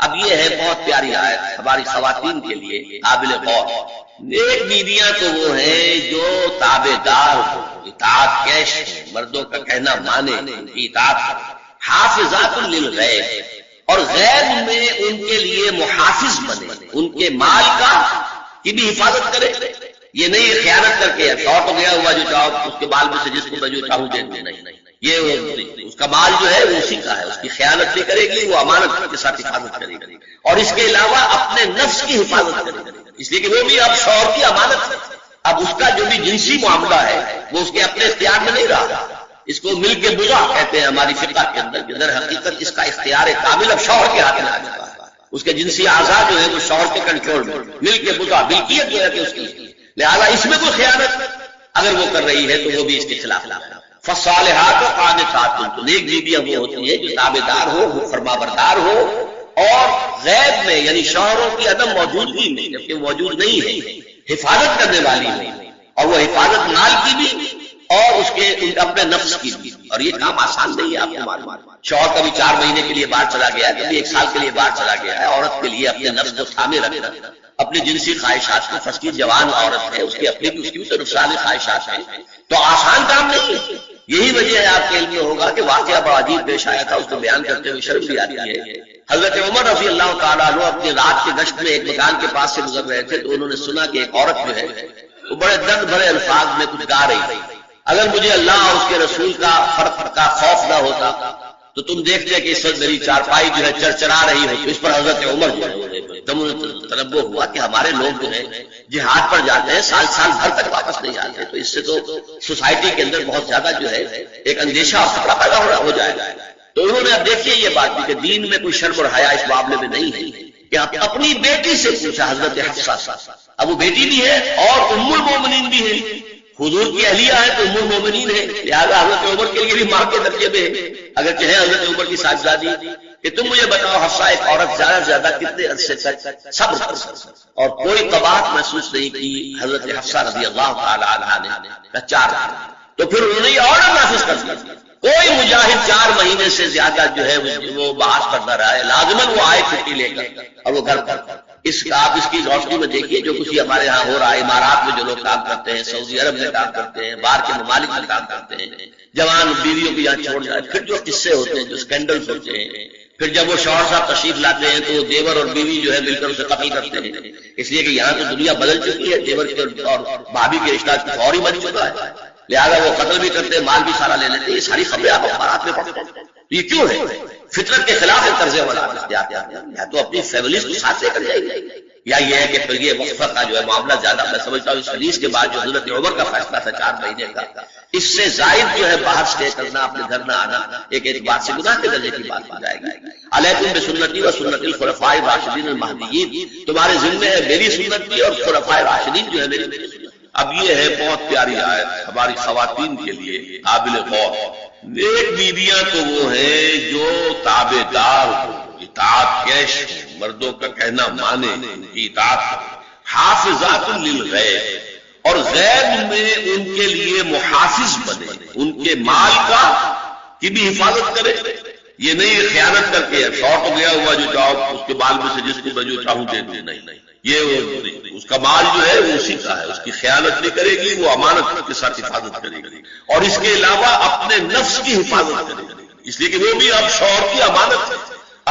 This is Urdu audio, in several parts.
اب یہ ہے بہت پیاری آیت ہماری خواتین کے لیے قابل غور. نیک بیویاں تو وہ ہیں جو تابع دار ہو، اطاعت کیش ہو، مردوں کا کہنا مانے، ان کی اطاعت ہو. حافظات للغیب، اور غیب میں ان کے لیے محافظ بنے، ان کے مال کا کی بھی حفاظت کرے. یہ نہیں خیانت کر کے شارٹ ہو گیا ہوا جو چاہو اس کے بال میں سے جس کو میں جو چاہوں دے دوں، نہیں، یہ اس کا مال جو ہے وہ اسی کا ہے، اس کی خیانت نہیں کرے گی، وہ امانت کے ساتھ حفاظت کرے گی. اور اس کے علاوہ اپنے نفس کی حفاظت کرے گی، اس لیے کہ وہ بھی اب شوہر کی امانت ہے. اب اس کا جو بھی جنسی معاملہ ہے وہ اس کے اپنے اختیار میں نہیں رہا. اس کو مل کے بزا کہتے ہیں ہماری فقہ کے اندر، در حقیقت اس کا اختیار کامل اب شوہر کے ہاتھ میں آ چکا ہے. اس کے جنسی اعضاء جو ہے وہ شوہر کے کنٹرول میں، مل کے بزا ملکیت جو ہے کہ اس کی. لہذا اس میں کوئی خیانت اگر وہ کر رہی ہے تو وہ بھی اس کے خلاف ہے. فالصالحات قانتات، تو نیک بیویاں وہ ہوتی ہیں جو تابع دار ہو، فرما بردار ہو، اور غیب میں یعنی شوہروں کی عدم موجودگی میں جبکہ موجود نہیں ہے حفاظت کرنے والی ہے، اور وہ حفاظت مال کی بھی اور اس کے اپنے نفس کی بھی. اور یہ کام آسان نہیں ہے، آپ کو معلوم ہے. شوہر کبھی 4 مہینے کے لیے باہر چلا گیا ہے، کبھی 1 سال کے لیے باہر چلا گیا ہے. عورت کے لیے اپنے نفس کو تھامے رکھنا، اپنی جنسی خواہشات کو، فسکی جوان عورت ہے، اس کی اپنی بھی اس کی بھی تو نفسانی خواہشات ہیں، تو آسان کام نہیں ہے. یہی وجہ ہے آپ کے علم میں ہوگا کہ واقعہ بڑا عجیب پیش آیا تھا، اس کو بیان کرتے ہوئے شرم بھی آتی ہے. حضرت عمر رضی اللہ تعالیٰ عنہ اپنی رات کے گشت میں ایک مکان کے پاس سے گزر رہے تھے، تو انہوں نے سنا کہ ایک عورت جو ہے وہ بڑے درد بھرے الفاظ میں کچھ گا رہی تھی. اگر مجھے اللہ اور اس کے رسول کا فرق کا خوف نہ ہوتا تو تم دیکھتے کہ اس وقت میری چارپائی جو ہے چرچرا رہی ہو. تو اس پر حضرت عمر جو ہے تنبہ ہوا کہ ہمارے لوگ جو ہے جہاد پر جاتے ہیں، سال بھر تک واپس نہیں آتے، تو اس سے تو سوسائٹی کے اندر بہت زیادہ جو ہے ایک اندیشہ اور خطرہ پیدا ہو جائے گا. تو انہوں نے اب دیکھیے یہ بات بھی کہ دین میں کوئی شرم اور حیا اس معاملے میں نہیں ہے کہ اپنی بیٹی سے پوچھا حضرت حفصہ، اب وہ بیٹی بھی ہے اور ام المومنین بھی ہے، حضور کی اہلیہ ہے تو ام المومنین ہے، لہٰذا حضرت عمر کے لیے بھی ماں کے درجے میں ہے، اگرچہ ہے حضرت عمر کی صاحبزادی. کہ تم مجھے بتاؤ حفصہ ایک عورت زیادہ سے زیادہ کتنے عرصے تک صبر کر سکتی اور کوئی قباحت محسوس نہیں کی حضرت حفصہ رضی اللہ تعالی عنہا نے 4 تو پھر انہوں نے یہ آرڈر نافذ کر دیا، کوئی مجاہد 4 مہینے سے زیادہ جو ہے وہ بحث پر نہ رہا ہے، لازماً وہ آئے چھٹی لے کر اور وہ گھر پر. آپ اس کی روشنی میں دیکھیے جو کچھ ہمارے ہاں ہو رہا ہے، امارات میں جو لوگ کام کرتے ہیں، سعودی عرب میں کام کرتے ہیں، باہر کے ممالک میں کام کرتے ہیں، جوان بیویوں کو یہاں چھوڑ جائے، پھر جو قصے ہوتے ہیں، جو اسکینڈلز ہوتے ہیں، پھر جب وہ شوہر صاحب تشریف لاتے ہیں تو وہ دیور اور بیوی جو ہے مل کر اسے قتل کرتے ہیں، اس لیے کہ یہاں تو دنیا بدل چکی ہے، دیور کے اور بھابھی کے رشتہ فوری بن چکا ہے، لہٰذا وہ قتل بھی کرتے ہیں، مال بھی سارا لے لیتے ہیں. یہ ساری خبریں آپ اخبارات میں پڑھتے ہیں. یہ کیوں ہے؟ فطرت کے خلاف ایک طرز عمل اختیار کیا، یا تو اپنی فیملیز کو ساتھ لے کر جائیں گے، یا یہ ہے کہ پھر یہ وقفہ کا جو ہے معاملہ زیادہ میں سمجھتا ہوں اس حدیث کے بعد جو حضرت عمر کا فیصلہ تھا 4 مہینے کا، اس سے زائد جو ہے باہر اسٹے کرنا، اپنے گھر نہ آنا، ایک اعتبار سے گناہ کے درجے کی بات ہو جائے گی. علیکم بسنتی و سنت الخلفاء الراشدین المہدیین، تمہارے ذمہ ہے میری سنت بھی اور خلفاء راشدین جو ہے میری سنت. اب یہ ہے بہت پیاری آیت ہماری خواتین کے لیے قابل غور. نیک بیویاں تو وہ ہیں جو تابع دار ہو، اطاعت کیش ہو، مردوں کا کہنا مانے، ان کی اطاعت ہو. حافظات للغیب، اور غیب میں ان کے لیے محافظ بنے، ان کے مال کا کی بھی حفاظت کرے. یہ نہیں خیانت کر کے شارٹ ہو گیا ہوا جو چاہو اس کے بال میں سے جس کو میں جو چاہوں دے دوں، نہیں، یہ اس کا مال جو ہے وہ اسی کا ہے، اس کی خیانت نہیں کرے گی، وہ امانت کے ساتھ حفاظت کرے گی، اور اس کے علاوہ اپنے نفس کی حفاظت کرے گی، اس لیے کہ وہ بھی اب شوہر کی امانت ہے.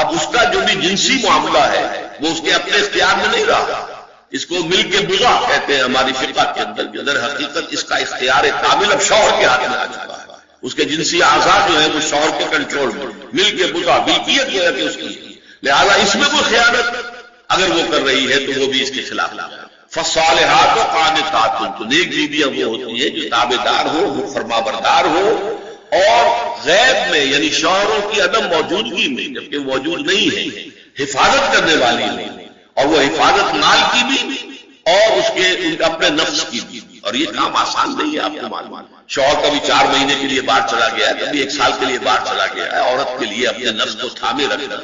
اب اس کا جو بھی جنسی معاملہ ہے وہ اس کے اپنے اختیار میں نہیں رہا. اس کو مل کے بزا کہتے ہیں ہماری فقہ کے اندر، در حقیقت اس کا اختیار کامل اب شوہر کے ہاتھ میں آ چکا ہے. اس کے جنسی اعضاء جو ہے وہ شوہر کے کنٹرول میں، مل کے بزا ملکیت جو ہے کہ اس کی. لہذا اس میں کوئی خیانت اگر وہ کر رہی ہے تو وہ بھی اس کے خلاف ہے. فالصالحات قانتات، تو نیک بیویاں وہ ہوتی ہیں جو تابع دار ہو، فرما بردار ہو، اور غیب میں یعنی شوہروں کی عدم موجودگی میں جبکہ موجود نہیں ہے حفاظت کرنے والی ہو، اور وہ حفاظت مال کی بھی اور اس کے اپنے نفس کی بھی. اور یہ کام آسان نہیں ہے، آپ کو معلوم ہے. شوہر کبھی 4 مہینے کے لیے باہر چلا گیا ہے، کبھی 1 سال کے لیے باہر چلا گیا ہے. عورت کے لیے اپنے نفس کو تھامے رکھنا،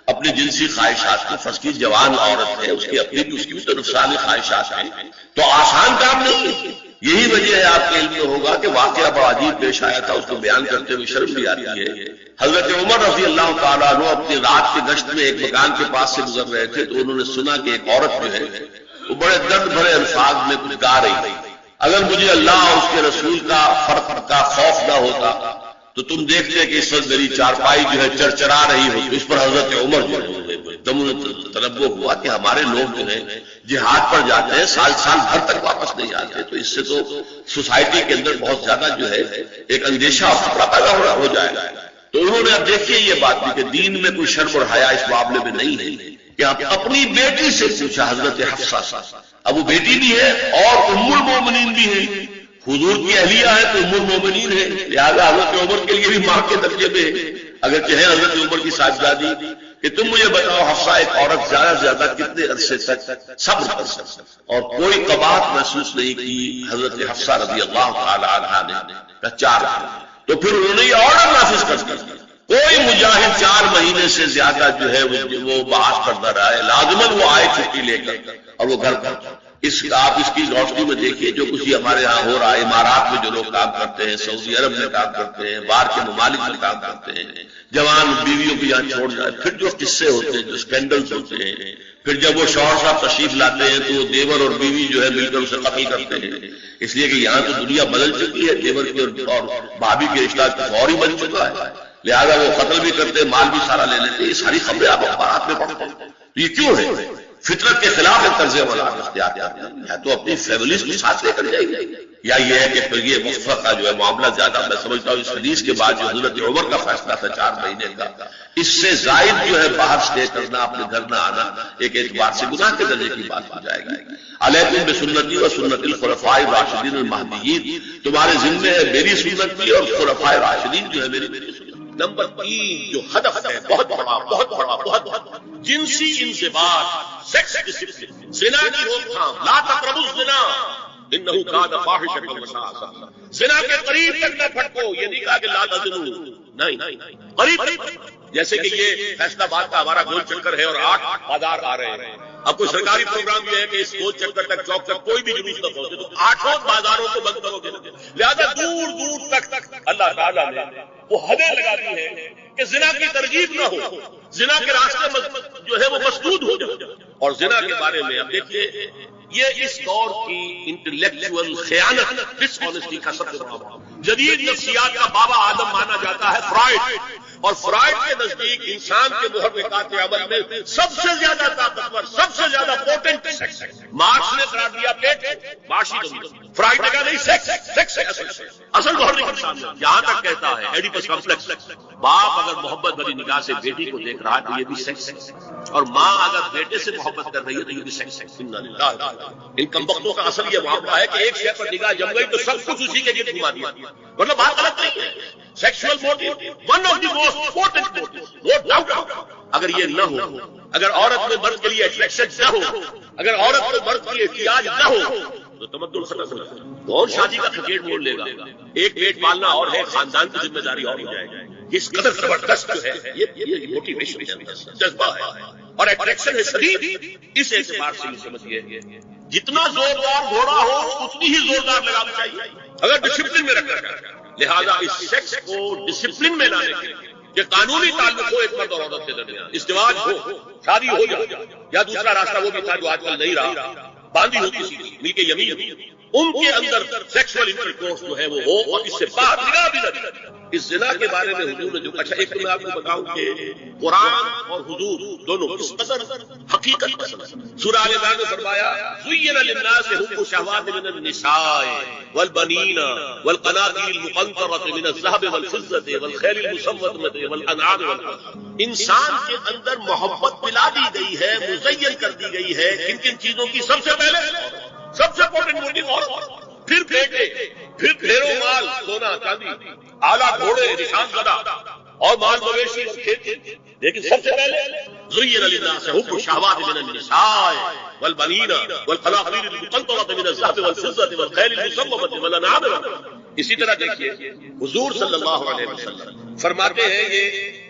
اپنی جنسی خواہشات کو، فسکی جوان عورت ہے، اس کی اپنی بھی اس کی بھی تو نفسانی خواہشات ہیں، تو آسان کام نہیں ہے. یہی وجہ ہے، آپ کے علم میں ہوگا کہ واقعہ بڑا عجیب پیش آیا تھا، اس کو بیان کرتے ہوئے شرم بھی آتی ہے۔ حضرت عمر رضی اللہ تعالیٰ عنہ اپنی رات کی گشت میں ایک مکان کے پاس سے گزر رہے تھے، تو انہوں نے سنا کہ ایک عورت جو ہے وہ بڑے درد بھرے الفاظ میں کچھ گا رہی تھی۔ اگر مجھے اللہ اور اس کے رسول کا فرق کا خوف نہ ہوتا تو تم دیکھتے کہ اس وقت میری چارپائی جو ہے چرچرا رہی ہو۔ اس پر حضرت عمر جو ہے دم تنبہ ہوا کہ ہمارے لوگ جو ہیں جہاد پر جاتے ہیں، سال بھر تک واپس نہیں آتے، تو اس سے تو سوسائٹی کے اندر بہت زیادہ جو ہے ایک اندیشہ اور خطرہ پیدا ہو جائے گا۔ تو انہوں نے اب دیکھیے یہ بات بھی کہ دین میں کوئی شرم اور حیا اس معاملے میں نہیں ہے کہ آپ اپنی بیٹی سے پوچھا، حضرت حفصہ سے، اب وہ بیٹی بھی ہے اور ام المومنین بھی ہے، حضور کی اہلیہ ہے تو ام المومنین ہے، لہذا حضرت عمر کے لیے بھی ماں کے درجے میں ہے، اگر چاہے حضرت عمر کی صاحبزادی کہ تم مجھے بتاؤ حفصہ ایک عورت زیادہ سے زیادہ کتنے عرصے تک صبر کر سکتی، اور کوئی قباحت محسوس نہیں کی حضرت حفصہ رضی اللہ تعالی عنہا نے 4 تو پھر انہوں نے یہ آرڈر نافذ کر دیا، کوئی مجاہد 4 مہینے سے زیادہ جو ہے وہ بحث کرتا رہا ہے، لازماً وہ آئے چھٹی لے کر اور وہ گھر پر۔ آپ اس کی روشنی میں دیکھیے جو کچھ ہمارے ہاں ہو رہا ہے، امارات میں جو لوگ کام کرتے ہیں، سعودی عرب میں کام کرتے ہیں، باہر کے ممالک میں کام کرتے ہیں، جوان بیویوں کو یہاں چھوڑ جائے، پھر جو قصے ہوتے ہیں، جو اسکینڈلز ہوتے ہیں، پھر جب وہ شوہر صاحب تشریف لاتے ہیں تو وہ دیور اور بیوی جو ہے مل کر اسے قتل کرتے ہیں، اس لیے کہ یہاں تو دنیا بدل چکی ہے، دیور کی اور بھابھی کے رشتہ فور ہی بن چکا ہے، لہذا وہ قتل بھی کرتے ہیں، مال بھی سارا لے لیتے ہیں۔ یہ ساری خبریں آپ اخبارات میں پڑھتے ہیں، یہ کیوں ہے؟ فطرت کے خلاف ایک طرز عمل اختیار کرتے ہیں، یا تو اپنی فیملیز کو ساتھ لے کر جائے گی، یا یہ ہے کہ پھر یہ وقفہ کا جو ہے معاملہ زیادہ، میں سمجھتا ہوں اس حدیث کے بعد جو حضرت عمر کا فیصلہ تھا 4 مہینے کا، اس سے زائد جو ہے باہر اسٹے کرنا، اپنے گھر نہ آنا، ایک اعتبار سے گناہ کے درجے کی بات ہو جائے گی۔ علیکم بسنتی و سنت الخلفاء الراشدین المہدیین، تمہارے ذمے ہے میری سنت بھی اور خلفاء راشدین جو ہے میری سنت۔ نمبر 3 جو ہدف ہے بہت بڑا جنسی انضباط، سیکس ڈسپلن، زنا کی روک تھام، لا تقربوا الزنا انہ کان فاحشۃ وساء، زنا کے قریب تک نہ پھٹکو، یہ نہیں کہا کہ لا تزنوا، نہیں قریب، جیسے کہ یہ فیصلہ باد کا ہمارا گول چکر ہے اور 8 بازار آ رہے ہیں، اب کوئی سرکاری پروگرام یہ ہے کہ اس گول چکر تک چوک تک کوئی بھی جلوس نہ پہنچے تو 8 بازاروں کو بند کرو گے، لہذا دور دور تک اللہ تعالیٰ نے وہ حدیں لگا دی ہیں کہ زنا کی ترغیب نہ ہو، زنا کے راستے جو ہے وہ مسدود ہو جائے۔ اور زنا کے بارے میں اب دیکھیے یہ اس دور کی انٹلیکچوئل خیانت، ڈس آنیسٹی کا سب سے بڑا جدید نفسیات کا بابا آدم مانا جاتا ہے فرائڈ، اور فرائڈ کے نزدیک انسان کے محرکات عمل میں سب سے زیادہ طاقتور، سب سے زیادہ پوٹنٹ سیکس ہے۔ مارکس نے قرار دیا پیٹ معاشی کمی، فرائڈ نے کہا نہیں سیکس اصل محرک انسان ہے، یہاں تک کہتا ہے ایڈیپس کمپلیکس، باپ اگر محبت بھری نگاہ سے بیٹی کو دیکھ رہا ہے تو یہ بھی سیکس ہے، اور ماں اگر بیٹے سے محبت کر رہی ہے تو یہ بھی سیکس ہے۔ ان کمبختوں کا اصل یہ معاملہ ہے کہ ایک شے پر نگاہ جم گئی تو سب کچھ اسی کے گرد گھما دیا، مطلب بات غلط نہیں ہے، sexual motive one of the most important motive, no doubt. اگر یہ نہ ہو، اگر عورت میں مرد کے لیے اٹریکشن نہ ہو، اگر عورت میں مرد کے لیے احتیاج نہ ہو تو تمدن ختم ہو جائے گا، کون شادی کا کھجیٹ موڑ لے گا؟ ایک پیٹ پالنا اور ہے، خاندان کی ذمہ داری اور ہو جائے گی۔ اس قدر زبردست جو ہے یہ موٹیویشن جذبہ ہے اور اٹریکشن ہے شدید، اس اعتبار سے سمجھیے جتنا زوردار گھوڑا ہو اتنی ہی زوردار لگام چاہیے اگر ڈسپلن میں رکھا جائے۔ لہذا اس سیکس کو ڈسپلن میں لانے کے لیے کہ قانونی تعلق ہو ایک مرد اور عورت کے درمیان، ازدواج ہو، شادی ہو جائے، یا دوسرا راستہ وہ بھی تھا جو آج کل نہیں رہا، باندھی ہوتی سی مل کے یمین، ان کے اندر سیکسول انٹرکورس جو ہے وہ ہو اور اس سے باہر نگاہ بھی نہ۔ اس زنا کے بارے میں حضور نے جو اچھا ایک تو میں آپ کو بتاؤں کہ قرآن اور حضور دونوں اس قدر حقیقت پسند۔ سورہ آل عمران میں فرمایا زُيِّنَ لِلنَّاسِ حُبُّ الشَّهَوَاتِ مِنَ النِّسَاءِ وَالْبَنِينَ وَالْقَنَاطِيرِ الْمُقَنطَرَةِ مِنَ الذَّهَبِ وَالْفِضَّةِ وَالْخَيْلِ الْمُسَوَّمَةِ وَالْأَنْعَامِ وَالْحَرْثِ۔ انسان کے اندر محبت ملا دی گئی ہے، مزین کر دی گئی ہے کن کن چیزوں کی؟ سب سے پہلے سب سے امپورٹنٹ موٹیو اور پھر بیٹے، پھر ڈھیروں مال، سونا چاندی، اعلیٰ گھوڑے، نشان زدہ اور مال مویشی اور کھیتی، لیکن سب سے پہلے زُيِّنَ لِلنَّاسِ حُبُّ الشَّهَوَاتِ مِنَ النِّسَاءِ وَالْبَنِينَ وَالْقَنَاطِيرِ الْمُقَنطَرَةِ مِنَ الذَّهَبِ وَالْفِضَّةِ وَالْخَيْلِ الْمُسَوَّمَةِ وَالْأَنْعَامِ۔ اسی طرح دیکھیے حضور صلی اللہ علیہ وسلم فرماتے ہیں، یہ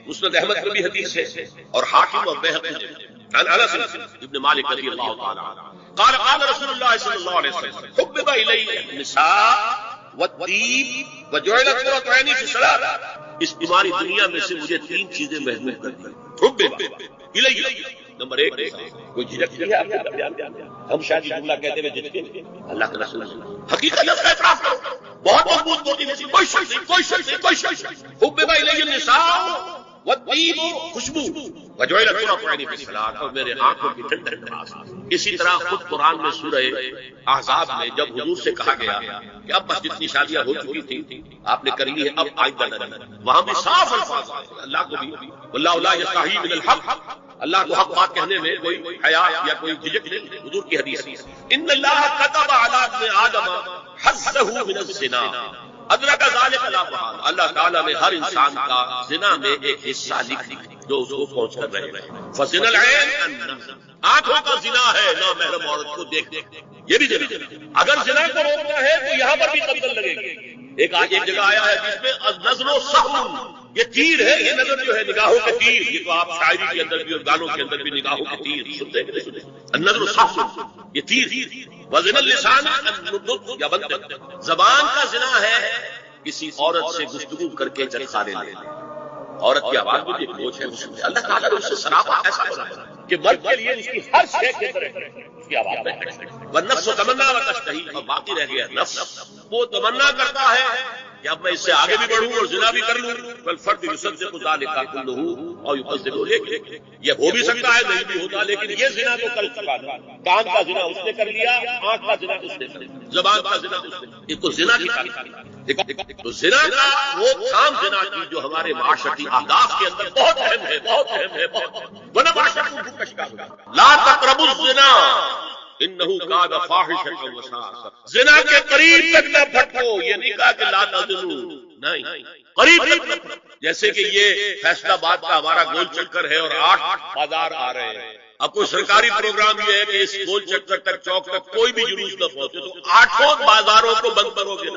مسند احمد میں بھی حدیث ہے اور حاکم اور بیہقی عن انس ابن مالک رضی اللہ تعالی عنہ، قال قال رسول اللہ صلی اللہ علیہ وسلم حبب الی النساء والطیب وجعلت قرۃ عینی فی الصلاۃ، اس بیماری دنیا میں سے مجھے 3 چیزیں محبوب کر دی. حبب الی، نمبر 1 کوئی جھجک نہیں ہے آپ کا بیان. ہم شاید یہ جملہ کہتے ہوئے جھجکیں گے، اللہ کے رسول حقیقت کا اعتراف کرو، بہت مضبوط موٹیویشن، کوئی شک نہیں. حبب الی النساء والطیب، خوشبو، وجعلت قرۃ عینی فی الصلاۃ، اور میرے آنکھوں کی ٹھنڈک نماز. اسی طرح خود قرآن میں سورہ احزاب میں جب حضور سے کہا گیا کہ اب بس جتنی شادیاں ہو چکی تھیں آپ نے کر لی ہے، اب آئندہ نہ، وہاں بھی صاف الفاظ آئے اللہ کو بھی واللہ لا یستحیی من الحق، اللہ کو حق بات کہنے میں کوئی حیا یا کوئی جھجک نہیں. حضور کی حدیث ہے ان اللہ كتب على ابن آدم حظه من الزنا ادرک ذلك لا محال، اللہ تعالیٰ نے ہر انسان کا زنا میں ایک حصہ لکھ دیا جو اس کو پہنچ کر رہے ہیں. فزنا العین النظر، آنکھوں کا زنا ہے نامحرم عورت کو دیکھ، یہ بھی زنا. اگر زنا کو روکنا ہے تو یہاں پر بھی قتل لگے گی. ایک جگہ آیا ہے جس میں نظر و سخن، یہ تیر ہے، یہ نظر جو ہے نگاہوں کے تیر، یہ تو آپ شاعری کے اندر بھی اور گانوں کے اندر بھی نگاہوں کے تیر سنتے ہیں. نظر و سخن یہ تیر. وزن اللسان النطق، یا بنتے زبان کا زنا ہے کسی عورت سے گفتگو کر کے چرخانے لے. عورت کی آواز میں بھی ایک بوجھ ہے. اللہ تعالیٰ نے اس سے سراپا ایسا بنایا کہ مرد کے لیے اس کی ہر شے کے اندر اس کی آواز میں والنفس تمنا وتشتہی، اور باقی رہ گیا نفس، وہ تمنا کرتا ہے کہ اب میں اس سے آگے بھی بڑھوں اور زنا بھی کر لوں. والفرد یصدق ذلک کلہ اور یکذب، یہ ہو بھی سکتا ہے نہیں بھی ہوتا، لیکن یہ زنا تو کر چکا ہے. کان کا زنا اس نے کر لیا، آنکھ کا زنا اس نے کر لیا، زبان کا زنا اس نے. یہ تو زنا کی تعریف. تو زنا کا وہ کام زنا کی جو ہمارے معاشرتی اہداف کے اندر بہت اہم ہے، بہت اہم ہے، بہت ورنہ معاشرت کو کا شکار ہوگا. لا تقربوا الزنا انه كان فاحشة وساء، زنا کے قریب تک نہ پھٹکو. یہ نہیں کہا کہ لا تزنوا، نہیں، قریب تک نہ پھٹکو. جیسے کہ یہ فیصلہ آباد کا ہمارا گول چکر ہے اور 8 بازار آ رہے ہیں. اب کوئی سرکاری پروگرام یہ ہے کہ اس گول چکر تک، چوک تک کوئی بھی جلوس نہ پہنچے تو 8 بازاروں کو بند کرو گے.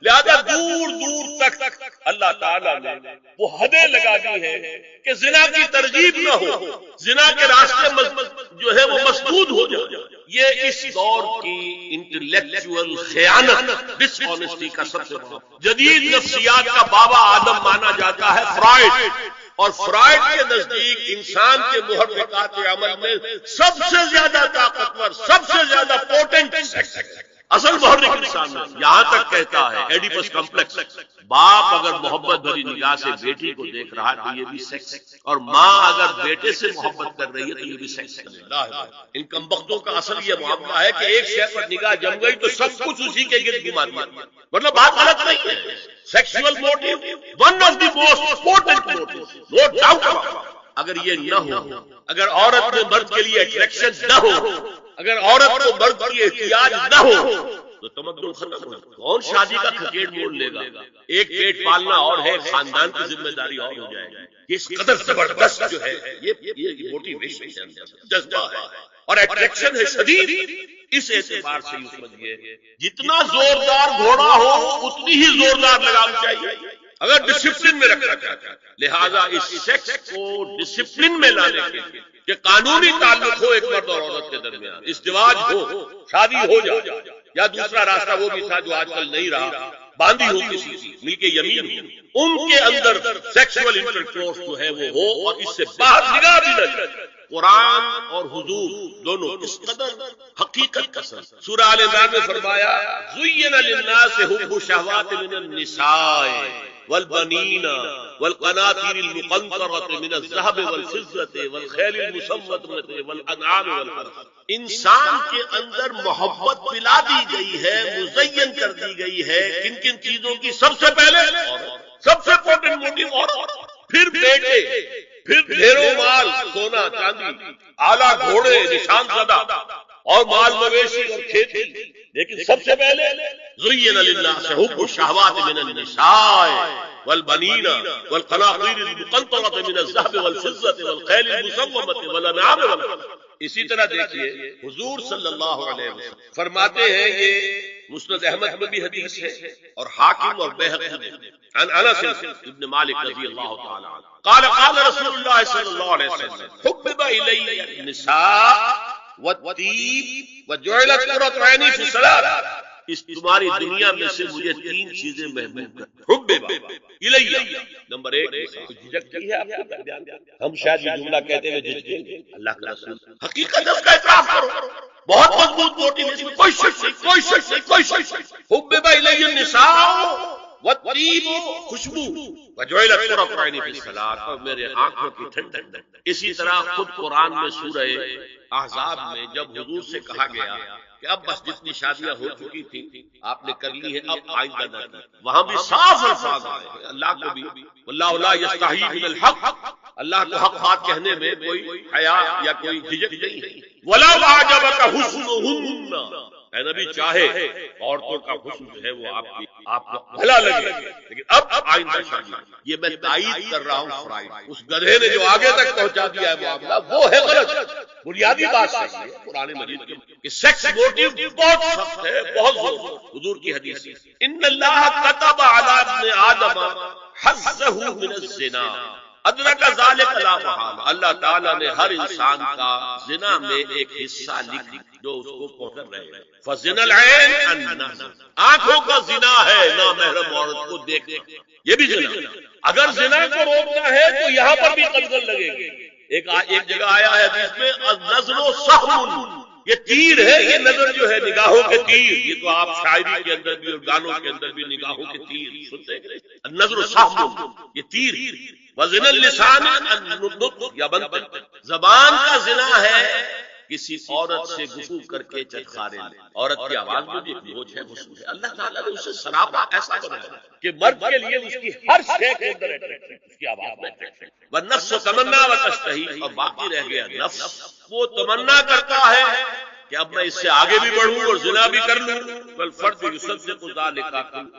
لہذا دور دور تک اللہ تعالیٰ نے وہ حدیں لگا دی ہیں کہ زنا کی ترغیب نہ ہو، زنا کے راستے جو ہے وہ مسدود ہو جائے. یہ اس دور کی انٹلیکچوئل خیانت، ڈس آنیسٹی کا سب سے بڑا. جدید نفسیات کا بابا آدم مانا جاتا ہے فرائڈ، اور فرائڈ کے نزدیک انسان کے محرکات عمل میں سب سے زیادہ طاقتور، سب سے زیادہ پوٹنٹ سیکس اصل محرک انسان ہے. یہاں تک کہتا ہے ایڈیپس کمپلیکس، باپ اگر محبت بھری نگاہ سے بیٹی کو دیکھ رہا ہے تو یہ بھی سیکس، اور ماں اگر بیٹے سے محبت کر رہی ہے تو یہ بھی سیکس. ان کمبختوں کا اصل یہ معاملہ ہے کہ ایک شے پر نگاہ جم گئی تو سب کچھ اسی کے گرد گھما دیا. مطلب بات غلط نہیں ہے. Sexual motive one of the most important motive, no doubt about. اگر یہ نہ ہو، اگر عورت میں مرد کے لیے اٹریکشن نہ ہو، اگر عورت کو مرد کی احتیاج نہ ہو تو تمدن ختم ہو. کون شادی کا کھکیڑ موڑ لے گا؟ ایک پیٹ پالنا اور ہے، خاندان کی ذمہ داری اور ہو جائے گی. اس قدر زبردست جو ہے یہ موٹیویشن جذبہ ہے اور اٹریکشن ہے شدید. اس اعتبار سے یہ سمجھیے جتنا زوردار گھوڑا ہو اتنی ہی زوردار لگام چاہیے اگر ڈسپلن میں رکھنا چاہتا ہے. لہذا اس سیکس کو ڈسپلن میں لانے کے لیے کہ قانونی تعلق ہو ایک مرد اور عورت کے درمیان، ازدواج ہو، شادی ہو جائے، یا دوسرا راستہ وہ بھی تھا جو آج کل نہیں رہا، باندھی ہو کسی سے، مل کے یمین ہو، ان کے اندر سیکسول انٹرکورس جو ہے وہ ہو اور اس سے باہر نگاہ بھی نہ جائے. قرآن اور حضور دونوں اس قدر حقیقت کا سر. سورہ آل عمران میں فرمایا زُيِّنَ لِلنَّاسِ حُبُّ الشَّهَوَاتِ مِنَ النِّسَاءِ والبنین والقناطیر المقنطرة من الذهب والفضة والخیل المسومة والانعام والحرث. انسان کے اندر محبت پلا دی گئی ہے، مزین کر دی گئی ہے. کن کن چیزوں کی؟ سب سے پہلے سب سے امپورٹنٹ موٹیو اور پھر بیٹے، پھر ڈھیروں مال، سونا چاندی، اعلیٰ گھوڑے، نشان زدہ اور مال مویشی اور کھیتی. لیکن سب سے پہلے زُيِّنَ لِلنَّاسِ حُبُّ الشَّهَوَاتِ مِنَ النِّسَاءِ وَالْبَنِينَ وَالْقَنَاطِيرِ الْمُقَنطَرَةِ مِنَ الذَّهَبِ وَالْفِضَّةِ وَالْخَيْلِ الْمُسَوَّمَةِ وَالْأَنْعَامِ وَالْحَرْثِ. اسی طرح دیکھیے حضور صلی اللہ علیہ وسلم فرماتے ہیں، یہ مسند احمد میں بھی حدیث ہے اور حاکم اور بیہقی میں، عن انس ابن مالک رضی اللہ تعالی عنہ قال قال رسول اللہ صلی اللہ علیہ وسلم حبب الی النساء والطیب وجعلت قرۃ عینی فی الصلاۃ، اس تمہاری دنیا میں سے مجھے تین چیزیں محبوب کر، حبب الیہ، نمبر ایک جھجک کی ہے آپ کے درمیان، ہم شاید یہ جملہ کہتے ہوئے جھجکیں گے، اللہ کا رسول حقیقت اس کا اعتراف کرو، بہت مضبوط موٹیویشن، کوئی شک نہیں، کوئی شک نہیں، کوئی شک نہیں، حبب الیہ النساء والطیب، خوشبو، وجعلت قرۃ عینی فی الصلاۃ، اور میرے آنکھوں کی ٹھنڈک۔ اسی طرح خود قرآن میں سورہ احزاب میں جب حضور سے کہا گیا کہ اب بس جتنی شادیاں ہو چکی تھیں آپ نے کر لی ہے، اب آئندہ نہ کی، وہاں بھی صاف الفاظ آئے، اللہ کو بھی واللہ لا یستحیی من الحق، اللہ کو حق بات کہنے میں کوئی حیا یا کوئی جھجک نہیں ہے، وَلَوْ أَعْجَبَكَ حُسْنُهُنَّ، اے نبی چاہے عورتوں کا حسن جو ہے وہ آپ کو بھلا لگے، لیکن اب آئندہ شادی، یہ میں تائید کر رہا ہوں فرائض، اس گدھے نے جو آگے تک پہنچا دیا ہے معاملہ وہ ہے غلط، بنیادی بات صحیح ہے قرآن مجید کے سیکس موٹیو بہت سخت ہے، بہت زور، حضور کی حدیث ہے ان اللہ کتب علی ابن آدم حظہ من الزنا ادرک ذلک لا محالہ، اللہ تعالیٰ نے ہر انسان کا زنا میں ایک حصہ لکھ جو اس کو پہنچ رہے ہیں، فزنا العین النظر، آنکھوں کا زنا ہے نامحرم عورت کو دیکھنا، یہ بھی زنا، اگر زنا کو روکنا ہے تو یہاں پر بھی قدغن لگے گی، ایک جگہ آیا ہے حدیث میں النظر سهم، یہ تیر ہے، یہ نظر جو ہے نگاہوں کے تیر، یہ تو آپ شاعری کے اندر بھی اور گانوں کے اندر بھی نگاہوں کے تیر سنتے ہیں، النظر سهم یہ تیر، وزن اللسان النطق یا بنت، زبان کا زنا ہے کسی عورت سے گفتگو کر کے چٹخارے لے، عورت کی آواز میں بھی ایک موج ہے، حسن ہے، اللہ تعالیٰ نے اسے سراپا ایسا بنایا کہ مرد کے لیے اس کی ہر شے کے اندر اٹریکشن، اس کی آواز میں اٹریکشن، والنفس تمنا وتشتہی، اور باقی رہ گیا نفس، وہ تمنا کرتا ہے کہ اب میں اس سے آگے بھی بڑھوں اور زنا بھی کر لوں، والفرد یصدق ذلک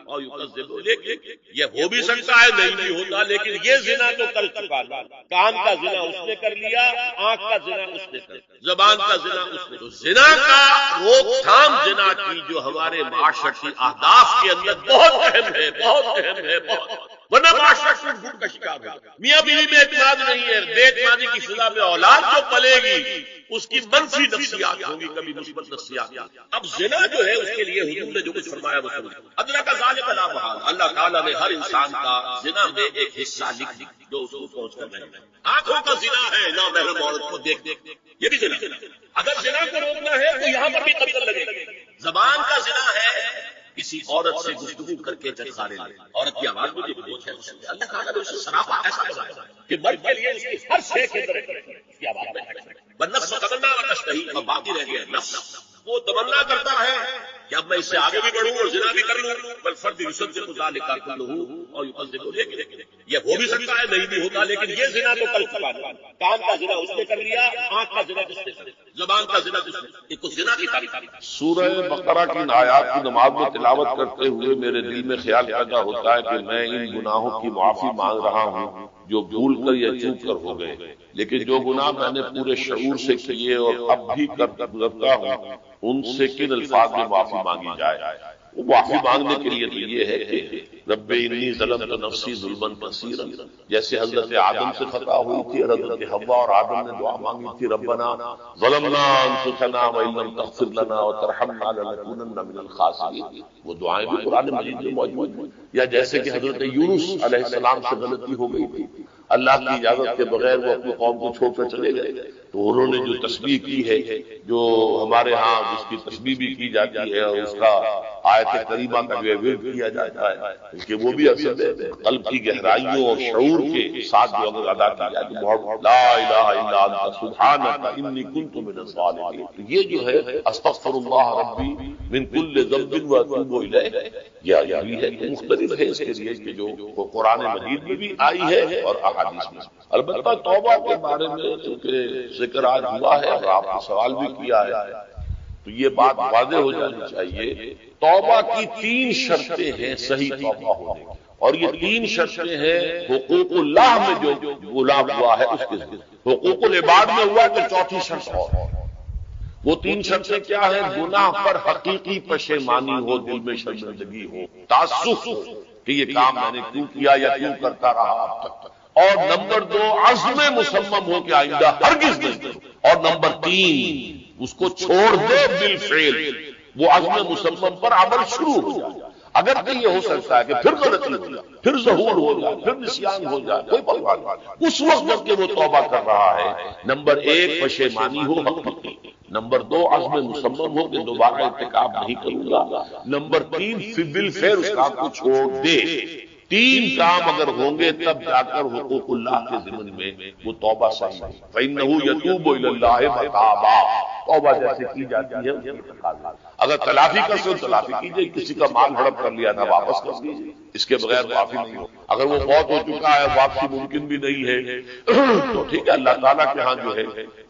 او یکذب، لیکن یہ ہو بھی سکتا ہے نہیں بھی ہوتا، لیکن یہ زنا تو کر چکا نا، کان کا زنا اس نے کر لیا، آنکھ کا زنا اس نے کر لیا، زبان کا زنا اس نے، تو زنا کا روک تھام زنا کی جو ہمارے معاشرتی اہداف کے اندر بہت اہم ہے، بہت اہم ہے، بہت، ورنہ معاشرہ ٹوٹ پھوٹ کا شکار ہوگا، میاں بیوی میں اعتماد نہیں ہے، بے اعتمادی کی فضا میں اولاد جو پلے گی اس کی منفی نفسیات ہوگی، کبھی مثبت نفسیات۔ اب زنا جو ہے اس کے لیے حضور نے جو کچھ فرمایا وہ سمجھے، ادرک ذلک لا محالہ، اللہ تعالیٰ نے ہر انسان کا زنا میں ایک حصہ لکھ دی جو اس کو پہنچ کر رہے ہیں، آنکھوں کا زنا ہے نامحرم عورت کو دیکھ دیکھ، یہ بھی زنا، اگر زنا کو روکنا ہے تو یہاں پر بھی قتل لگے گا، زبان کا زنا ہے کسی عورت سے گفتگو کر کے چٹخارے لے، عورت کی آواز میں بھی موج ہے، اللہ تعالیٰ نے اسے سراپا ایسا بنایا کہ مرد کے لیے اس کی ہر شے کے اندر اس کی آواز میں، والنفس تمنا وتشتہی، اور باقی رہ گیا نفس، وہ تمنا کرتا ہے کہ اب میں اس سے آگے بھی بڑھوں اور زنا بھی کر لوں، والفرد یصدق ذلک کلہ او یکذب، لیکن یہ ہو بھی سکتا ہے نہیں بھی ہوتا، لیکن یہ زنا تو کر چکا ہے، کان کا زنا اس نے کر لیا، آنکھ کا زنا اس نے کر لیا، زبان کا زنا اس نے، ایک زنا کی تاریخ۔ سورہ بقرہ کی آیات کی نماز میں تلاوت کرتے ہوئے میرے دل میں خیال پیدا ہوتا ہے کہ میں ان گناہوں کی معافی مانگ رہا ہوں جو بھول کر یا چوک کر ہو گئے، لیکن جو گناہ میں نے پورے شعور سے کیے اور اب بھی کر گزرتا ہوں ان سے کن الفاظ میں معافی مانگی جائے؟ وہ معافی مانگنے کے لیے تو یہ ہے کہ رب انی ظلمت نفسی ظلما کثیرا، جیسے حضرت آدم سے خطا ہوئی تھی اور حضرت حوا اور آدم نے دعا مانگی تھی ربنا ظلمنا انفسنا وان لم تغفر لنا وترحمنا لنکونن من الخاسرین، وہ دعائیں بھی قرآن مجید میں موجود ہیں، یا جیسے کہ حضرت یونس علیہ السلام سے غلطی ہو گئی تھی، اللہ کی اجازت کے بغیر وہ اپنی قوم کو چھوڑ کر چلے گئے، تو انہوں نے جو تسبیح کی ہے، جو ہمارے ہاں جس کی تسبیح بھی کی جاتی ہے اور اس کا آیت کریمہ کا جو ورد کیا جاتا ہے کہ وہ بھی اصل قلب کی گہرائیوں اور شعور کے ساتھ جو اگر ادا کیا جائے تو بہت لا الہ الا انت سبحانک انی کنت من الظالمین، تو یہ جو ہے استغفر اللہ ربی من کل ذنب واتوب الیہ، یہ بھی ہے مختلف ہے اس کے لیے کہ جو قرآن مجید میں بھی آئی ہے اور احادیث میں۔ البتہ توبہ کے بارے میں چونکہ ذکر آج ہوا ہے اور آپ نے سوال بھی کیا ہے تو یہ بات واضح ہو جانی چاہیے، توبہ کی 3 شرطیں ہیں صحیح توبہ ہونے کی، اور یہ 3 شرطیں ہیں حقوق اللہ میں جو غلام ہوا ہے اس کے ذریعے، حقوق العباد میں ہوا کہ 4تھی شرط اور، وہ 3 شرطیں کیا ہیں؟ گناہ پر حقیقی پشیمانی ہو، دل میں شرمندگی ہو، تعصب کہ یہ کام میں نے کیوں کیا یا کیوں کرتا رہا اب تک، اور نمبر 2 عزم مصمم ہو کہ آئندہ ہرگز نہیں، اور نمبر 3 اس کو چھوڑ دے بالفعل، وہ عزم مصمم پر عمل شروع ہو جائے۔ اگر کہ یہ ہو سکتا ہے کہ پھر غلطی ہو جائے، پھر ظہور ہو جائے، پھر نسیان ہو جائے، کوئی پرواہ نہیں، اس وقت جب کہ وہ توبہ کر رہا ہے، نمبر 1 پشیمانی ہو حقیقی، نمبر 2 عزم مصمم ہو کہ دوبارہ ارتکاب نہیں کروں گا، نمبر 3 بالفعل اس کام کو چھوڑ دے۔ 3 کام اگر ہوں گے تب جا کر حقوق اللہ کے ضمن میں وہ توبہ صحیح ہے۔ فَإِنَّهُ يَتُوبُ إِلَى اللَّهِ مَتَابًا، توبہ جیسے کی جاتی ہے اس کے تقاضے۔ اگر تلافی کر سو تلافی کیجیے، کسی کا مال ہڑپ کر لیا تھا واپس کر دیجیے، اس کے بغیر معافی نہیں ہو۔ اگر وہ فوت ہو چکا ہے، واپسی ممکن بھی نہیں ہے، تو ٹھیک ہے، اللہ تعالیٰ کے ہاں جو ہے